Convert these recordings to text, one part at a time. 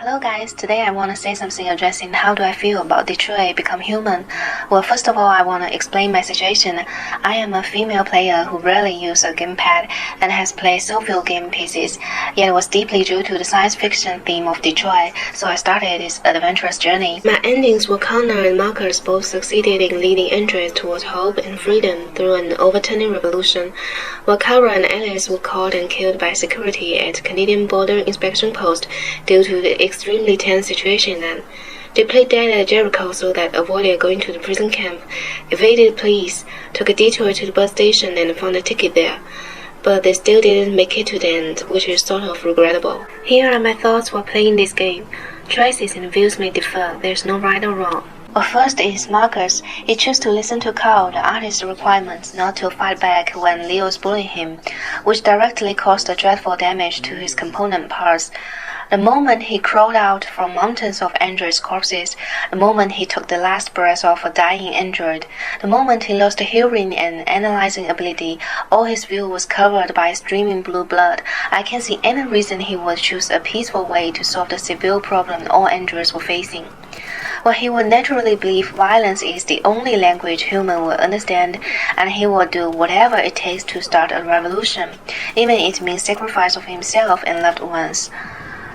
Hello guys, today I want to say something addressing how do I feel about Detroit become human. Well, first of all, I want to explain my situation. I am a female player who rarely uses a gamepad and has played so few game pieces, yet it was deeply due to the science fiction theme of Detroit, so I started this adventurous journey. My endings were Connor and Marcus both succeeded in leading androids towards hope and freedom through an overturning revolution, while Kara and Alice were caught and killed by security at Canadian Border Inspection Post due to the extremely tense situation then. They played dead at Jericho so that avoided going to the prison camp, evaded police, took a detour to the bus station and found a ticket there. But they still didn't make it to the end, which is sort of regrettable. Here are my thoughts while playing this game. Choices and views may differ, there's no right or wrong. Well, first is Marcus. He chose to listen to Carl, the artist's requirements, not to fight back when Leo's bullying him, which directly caused a dreadful damage to his component parts. The moment he crawled out from mountains of androids' corpses, the moment he took the last breath of a dying android, the moment he lost hearing and analyzing ability, all his view was covered by streaming blue blood. I can't see any reason he would choose a peaceful way to solve the severe problem all androids were facing. Well, he would naturally believe violence is the only language human will understand, and he will do whatever it takes to start a revolution, even if it means sacrifice of himself and loved ones.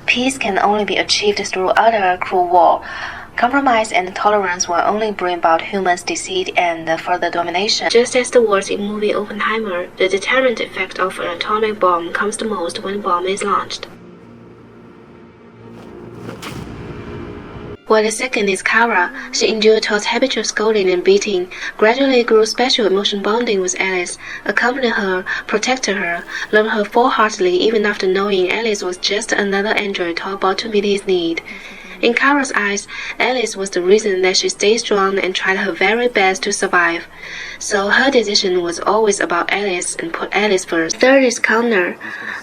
Peace can only be achieved through utter cruel war. Compromise and tolerance will only bring about humans' deceit and further domination. Just as the words in movie Oppenheimer, the deterrent effect of an atomic bomb comes the most when a bomb is launched. While the second is Kara, she endured Todd's habitual scolding and beating, gradually grew special emotion bonding with Alice, accompanied her, protected her, loved her full-heartedly even after knowing Alice was just another android Todd bought to meet his need. In Kara's eyes, Alice was the reason that she stayed strong and tried her very best to survive. So her decision was always about Alice and put Alice first. Third is Connor.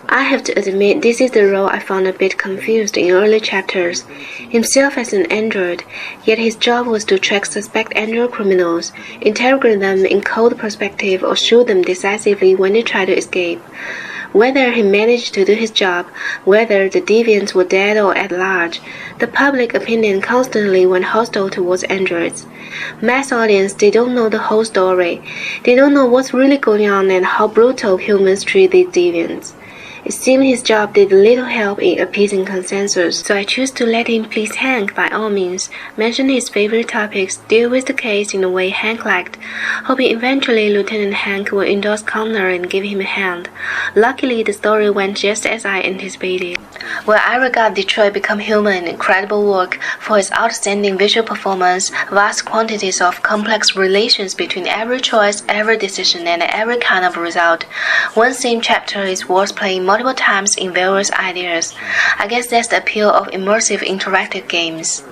I have to admit this is the role I found a bit confused in early chapters. Himself as an android, yet his job was to track suspect android criminals, interrogate them in cold perspective or shoot them decisively when they try to escape. Whether he managed to do his job, whether the deviants were dead or at large, the public opinion constantly went hostile towards androids. Mass audience, they don't know the whole story. They don't know what's really going on and how brutal humans treat these deviants. It seemed his job did little help in appeasing consensus, so I choose to let him please Hank by all means, mention his favorite topics, deal with the case in the way Hank liked, hoping eventually Lieutenant Hank will endorse Connor and give him a hand. Luckily, the story went just as I anticipated. Well, I regard Detroit Become Human an incredible work for its outstanding visual performance, vast quantities of complex relations between every choice, every decision, and every kind of result. One same chapter is worth playing multiple times in various ideas. I guess that's the appeal of immersive interactive games.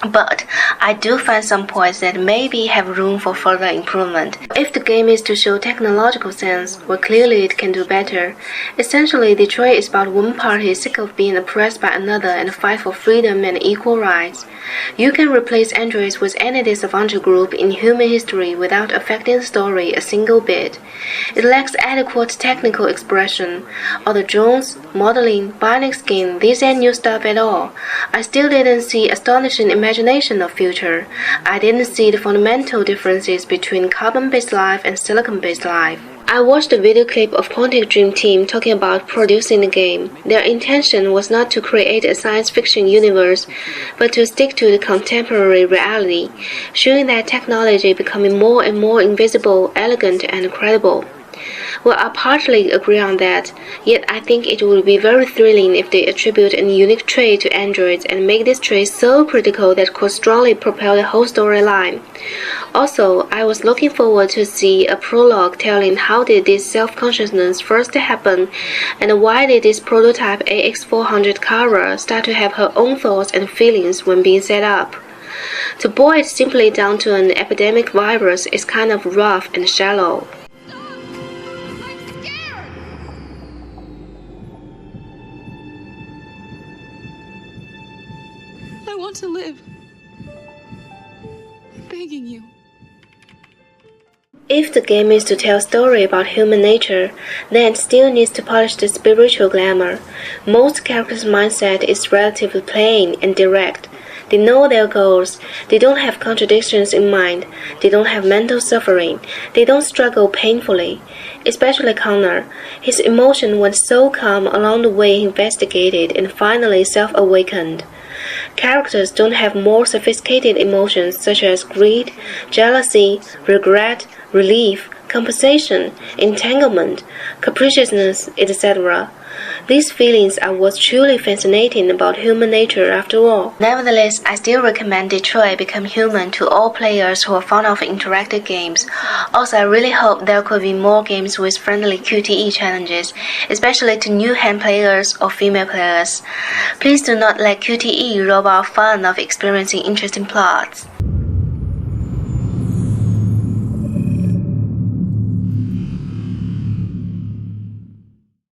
But I do find some points that maybe have room for further improvement. If the game is to show technological sense, well, clearly it can do better. Essentially, Detroit is about one party sick of being oppressed by another and fight for freedom and equal rights. You can replace androids with any disadvantaged group in human history without affecting the story a single bit. It lacks adequate technical expression. All the drones, modeling, bionic skin, these ain't new stuff at all. I still didn't see astonishing imagination of future. I didn't see the fundamental differences between carbon-based life and silicon-based life. I watched a video clip of Quantic Dream Team talking about producing the game. Their intention was not to create a science fiction universe, but to stick to the contemporary reality, showing that technology becoming more and more invisible, elegant, and credible. Well, I partly agree on that, yet I think it would be very thrilling if they attribute a unique trait to androids and make this trait so critical that could strongly propel the whole storyline. Also, I was looking forward to see a prologue telling how did this self-consciousness first happen, and why did this prototype AX400 Kara start to have her own thoughts and feelings when being set up. To boil it simply down to an epidemic virus is kind of rough and shallow. I want to live. I'm begging you. If the game is to tell a story about human nature, then it still needs to polish the spiritual glamour. Most characters' mindset is relatively plain and direct. They know their goals. They don't have contradictions in mind. They don't have mental suffering. They don't struggle painfully. Especially Connor. His emotion went so calm along the way he investigated and finally self-awakened. Characters don't have more sophisticated emotions such as greed, jealousy, regret, relief, compensation, entanglement, capriciousness, etc. These feelings are what's truly fascinating about human nature after all. Nevertheless, I still recommend Detroit Become Human to all players who are fond of interactive games. Also, I really hope there could be more games with friendly QTE challenges, especially to new hand players or female players. Please do not let QTE rob our fun of experiencing interesting plots.